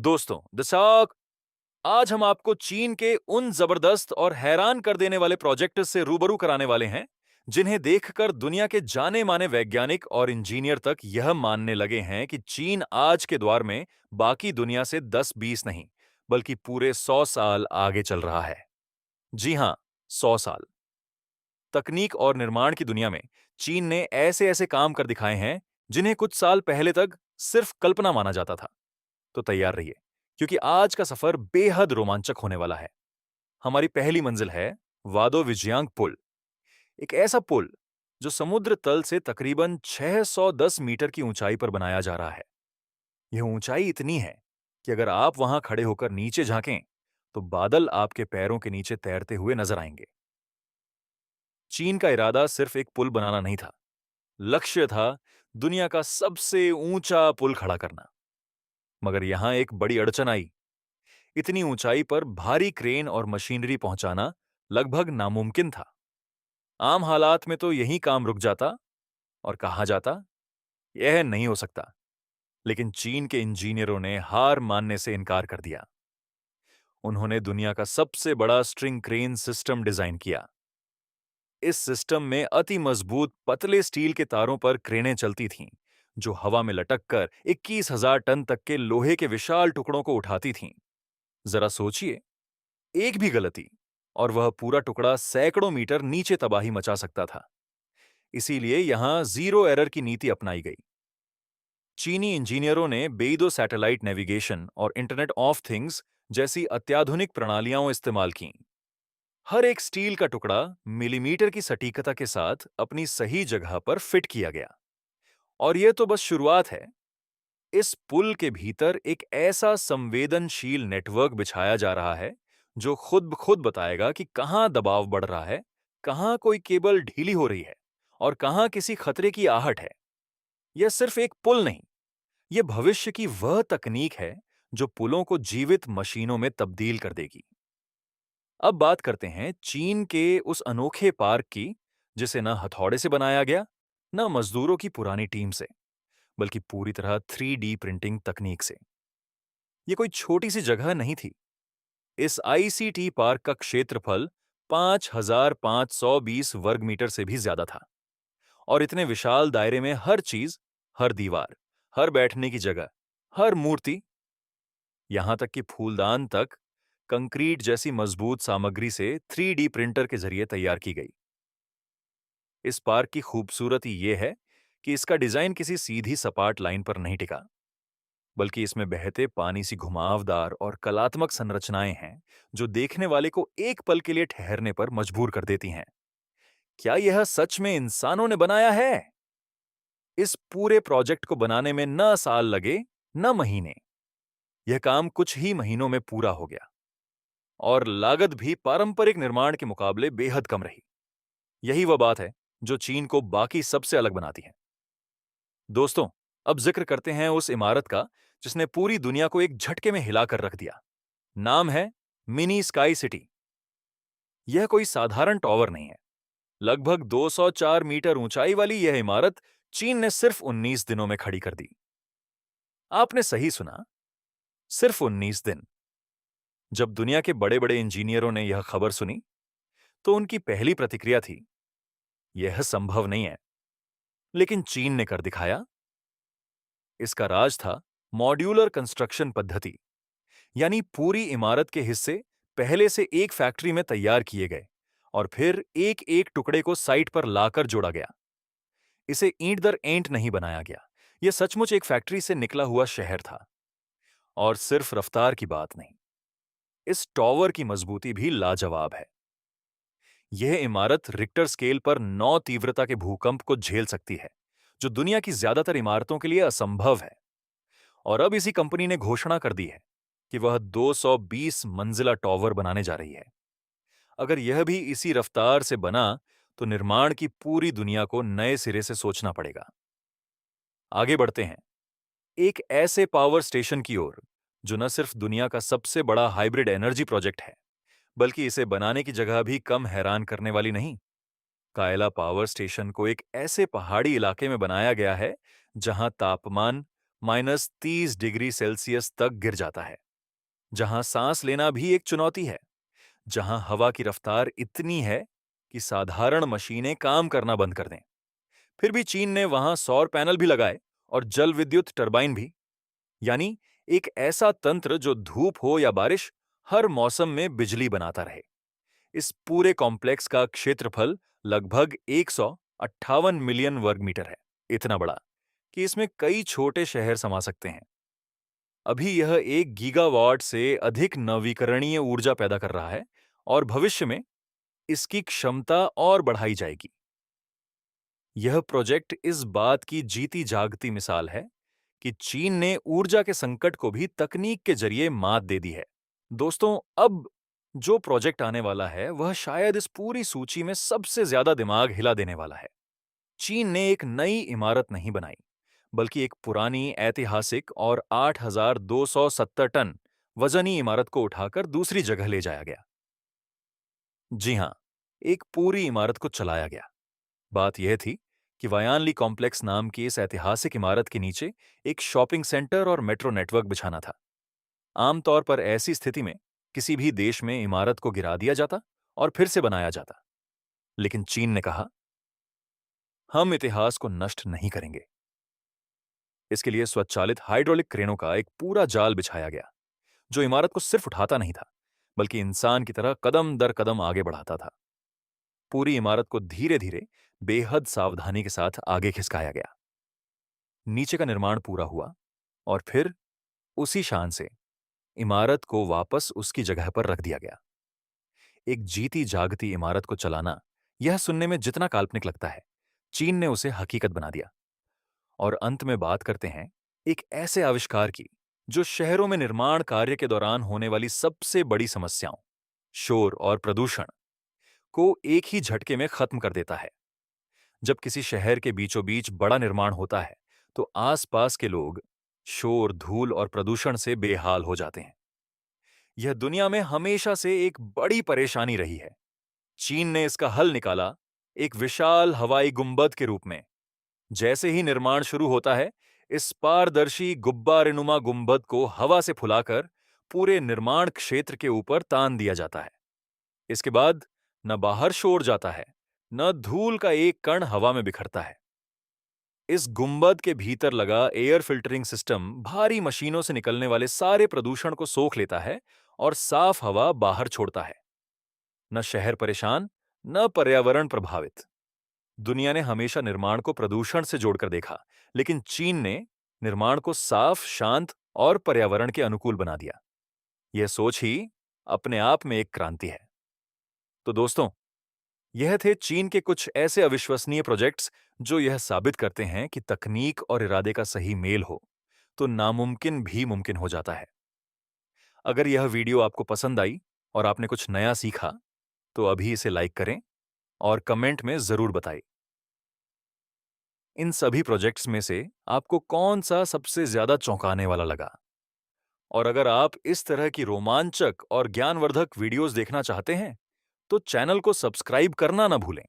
दोस्तों दशक आज हम आपको चीन के उन जबरदस्त और हैरान कर देने वाले प्रोजेक्ट से रूबरू कराने वाले हैं जिन्हें देखकर दुनिया के जाने माने वैज्ञानिक और इंजीनियर तक यह मानने लगे हैं कि चीन आज के दौर में बाकी दुनिया से 10-20 नहीं बल्कि पूरे 100 साल आगे चल रहा है। जी हां, 100 साल। तकनीक और निर्माण की दुनिया में चीन ने ऐसे ऐसे काम कर दिखाए हैं जिन्हें कुछ साल पहले तक सिर्फ कल्पना माना जाता था। तो तैयार रहिए, क्योंकि आज का सफर बेहद रोमांचक होने वाला है। हमारी पहली मंजिल है वादो विजयांग पुल। एक ऐसा पुल जो समुद्र तल से तकरीबन 610 मीटर की ऊंचाई पर बनाया जा रहा है। यह ऊंचाई इतनी है कि अगर आप वहां खड़े होकर नीचे झांकें तो बादल आपके पैरों के नीचे तैरते हुए नजर आएंगे। चीन का इरादा सिर्फ एक पुल बनाना नहीं था, लक्ष्य था दुनिया का सबसे ऊंचा पुल खड़ा करना। मगर यहां एक बड़ी अड़चन आई। इतनी ऊंचाई पर भारी क्रेन और मशीनरी पहुंचाना लगभग नामुमकिन था। आम हालात में तो यही काम रुक जाता और कहा जाता, यह नहीं हो सकता। लेकिन चीन के इंजीनियरों ने हार मानने से इनकार कर दिया। उन्होंने दुनिया का सबसे बड़ा स्ट्रिंग क्रेन सिस्टम डिजाइन किया। इस सिस्टम में अति मजबूत पतले स्टील के तारों पर क्रेनें चलती थीं, जो हवा में लटककर 21,000 टन तक के लोहे के विशाल टुकड़ों को उठाती थीं। जरा सोचिए, एक भी गलती और वह पूरा टुकड़ा सैकड़ों मीटर नीचे तबाही मचा सकता था। इसीलिए यहां जीरो एरर की नीति अपनाई गई। चीनी इंजीनियरों ने बेइदो सैटेलाइट नेविगेशन और इंटरनेट ऑफ थिंग्स जैसी अत्याधुनिक प्रणालियां इस्तेमाल कीं। हर एक स्टील का टुकड़ा मिलीमीटर की सटीकता के साथ अपनी सही जगह पर फिट किया गया। और यह तो बस शुरुआत है। इस पुल के भीतर एक ऐसा संवेदनशील नेटवर्क बिछाया जा रहा है जो खुद ब खुद बताएगा कि कहां दबाव बढ़ रहा है, कहां कोई केबल ढीली हो रही है और कहां किसी खतरे की आहट है। यह सिर्फ एक पुल नहीं, यह भविष्य की वह तकनीक है जो पुलों को जीवित मशीनों में तब्दील कर देगी। अब बात करते हैं चीन के उस अनोखे पार्क की, जिसे न हथौड़े से बनाया गया, न मजदूरों की पुरानी टीम से, बल्कि पूरी तरह 3D प्रिंटिंग तकनीक से। यह कोई छोटी सी जगह नहीं थी। इस आईसीटी पार्क का क्षेत्रफल 5,520 वर्ग मीटर से भी ज्यादा था। और इतने विशाल दायरे में हर चीज, हर दीवार, हर बैठने की जगह, हर मूर्ति, यहां तक कि फूलदान तक कंक्रीट जैसी मजबूत सामग्री से 3D प्रिंटर के जरिए तैयार की गई। इस पार्क की खूबसूरती यह है कि इसका डिजाइन किसी सीधी सपाट लाइन पर नहीं टिका, बल्कि इसमें बहते पानी सी घुमावदार और कलात्मक संरचनाएं हैं जो देखने वाले को एक पल के लिए ठहरने पर मजबूर कर देती हैं। क्या यह सच में इंसानों ने बनाया है? इस पूरे प्रोजेक्ट को बनाने में न साल लगे न महीने। यह काम कुछ ही महीनों में पूरा हो गया और लागत भी पारंपरिक निर्माण के मुकाबले बेहद कम रही। यही वह बात है जो चीन को बाकी सबसे अलग बनाती है। दोस्तों, अब जिक्र करते हैं उस इमारत का जिसने पूरी दुनिया को एक झटके में हिलाकर रख दिया। नाम है मिनी स्काई सिटी। यह कोई साधारण टॉवर नहीं है। लगभग 204 मीटर ऊंचाई वाली यह इमारत चीन ने सिर्फ 19 दिनों में खड़ी कर दी। आपने सही सुना, सिर्फ 19 दिन। जब दुनिया के बड़े बड़े इंजीनियरों ने यह खबर सुनी तो उनकी पहली प्रतिक्रिया थी, यह संभव नहीं है। लेकिन चीन ने कर दिखाया। इसका राज था मॉड्यूलर कंस्ट्रक्शन पद्धति, यानी पूरी इमारत के हिस्से पहले से एक फैक्ट्री में तैयार किए गए और फिर एक एक टुकड़े को साइट पर लाकर जोड़ा गया। इसे ईंट दर ईंट नहीं बनाया गया। यह सचमुच एक फैक्ट्री से निकला हुआ शहर था। और सिर्फ रफ्तार की बात नहीं, इस टॉवर की मजबूती भी लाजवाब है। यह इमारत रिक्टर स्केल पर 9 तीव्रता के भूकंप को झेल सकती है, जो दुनिया की ज्यादातर इमारतों के लिए असंभव है। और अब इसी कंपनी ने घोषणा कर दी है कि वह 220 मंजिला टॉवर बनाने जा रही है। अगर यह भी इसी रफ्तार से बना तो निर्माण की पूरी दुनिया को नए सिरे से सोचना पड़ेगा। आगे बढ़ते हैं एक ऐसे पावर स्टेशन की ओर जो न सिर्फ दुनिया का सबसे बड़ा हाइब्रिड एनर्जी प्रोजेक्ट है, बल्कि इसे बनाने की जगह भी कम हैरान करने वाली नहीं। कायला पावर स्टेशन को एक ऐसे पहाड़ी इलाके में बनाया गया है जहां तापमान -30 डिग्री सेल्सियस तक गिर जाता है, जहां सांस लेना भी एक चुनौती है, जहां हवा की रफ्तार इतनी है कि साधारण मशीनें काम करना बंद कर दें। फिर भी चीन ने वहां सौर पैनल भी लगाए और जल विद्युत टरबाइन भी, यानी एक ऐसा तंत्र जो धूप हो या बारिश, हर मौसम में बिजली बनाता रहे। इस पूरे कॉम्प्लेक्स का क्षेत्रफल लगभग 158 मिलियन वर्ग मीटर है, इतना बड़ा कि इसमें कई छोटे शहर समा सकते हैं। अभी यह 1 गीगावाट से अधिक नवीकरणीय ऊर्जा पैदा कर रहा है और भविष्य में इसकी क्षमता और बढ़ाई जाएगी। यह प्रोजेक्ट इस बात की जीती जागती मिसाल है कि चीन ने ऊर्जा के संकट को भी तकनीक के जरिए मात दे दी है। दोस्तों, अब जो प्रोजेक्ट आने वाला है वह शायद इस पूरी सूची में सबसे ज्यादा दिमाग हिला देने वाला है। चीन ने एक नई इमारत नहीं बनाई, बल्कि एक पुरानी ऐतिहासिक और 8,270 टन वजनी इमारत को उठाकर दूसरी जगह ले जाया गया। जी हां, एक पूरी इमारत को चलाया गया। बात यह थी कि वायानली कॉम्प्लेक्स नाम की इस ऐतिहासिक इमारत के नीचे एक शॉपिंग सेंटर और मेट्रो नेटवर्क बिछाना था। आमतौर पर ऐसी स्थिति में किसी भी देश में इमारत को गिरा दिया जाता और फिर से बनाया जाता, लेकिन चीन ने कहा, हम इतिहास को नष्ट नहीं करेंगे। इसके लिए स्वचालित हाइड्रोलिक क्रेनों का एक पूरा जाल बिछाया गया, जो इमारत को सिर्फ उठाता नहीं था, बल्कि इंसान की तरह कदम दर कदम आगे बढ़ाता था। पूरी इमारत को धीरे धीरे, बेहद सावधानी के साथ आगे खिसकाया गया। नीचे का निर्माण पूरा हुआ और फिर उसी शान से इमारत को वापस उसकी जगह पर रख दिया गया। एक जीती जागती इमारत को चलाना, यह सुनने में जितना काल्पनिक लगता है, चीन ने उसे हकीकत बना दिया। और अंत में बात करते हैं एक ऐसे आविष्कार की जो शहरों में निर्माण कार्य के दौरान होने वाली सबसे बड़ी समस्याओं, शोर और प्रदूषण को एक ही झटके में खत्म कर देता है। जब किसी शहर के बीचों बीच बड़ा निर्माण होता है, तो आसपास के लोग शोर, धूल और प्रदूषण से बेहाल हो जाते हैं। यह दुनिया में हमेशा से एक बड़ी परेशानी रही है। चीन ने इसका हल निकाला एक विशाल हवाई गुंबद के रूप में। जैसे ही निर्माण शुरू होता है, इस पारदर्शी गुब्बारेनुमा गुंबद को हवा से फुलाकर पूरे निर्माण क्षेत्र के ऊपर तान दिया जाता है। इसके बाद न बाहर शोर जाता है, न धूल का एक कण हवा में बिखरता है। इस गुंबद के भीतर लगा एयर फिल्टरिंग सिस्टम भारी मशीनों से निकलने वाले सारे प्रदूषण को सोख लेता है और साफ हवा बाहर छोड़ता है। न शहर परेशान, न पर्यावरण प्रभावित। दुनिया ने हमेशा निर्माण को प्रदूषण से जोड़कर देखा, लेकिन चीन ने निर्माण को साफ, शांत और पर्यावरण के अनुकूल बना दिया। यह सोच ही अपने आप में एक क्रांति है। तो दोस्तों, यह थे चीन के कुछ ऐसे अविश्वसनीय प्रोजेक्ट्स जो यह साबित करते हैं कि तकनीक और इरादे का सही मेल हो तो नामुमकिन भी मुमकिन हो जाता है। अगर यह वीडियो आपको पसंद आई और आपने कुछ नया सीखा, तो अभी इसे लाइक करें और कमेंट में जरूर बताएं। इन सभी प्रोजेक्ट्स में से आपको कौन सा सबसे ज्यादा चौंकाने वाला लगा? और अगर आप इस तरह की रोमांचक और ज्ञानवर्धक वीडियोस देखना चाहते हैं, तो चैनल को सब्सक्राइब करना ना भूलें।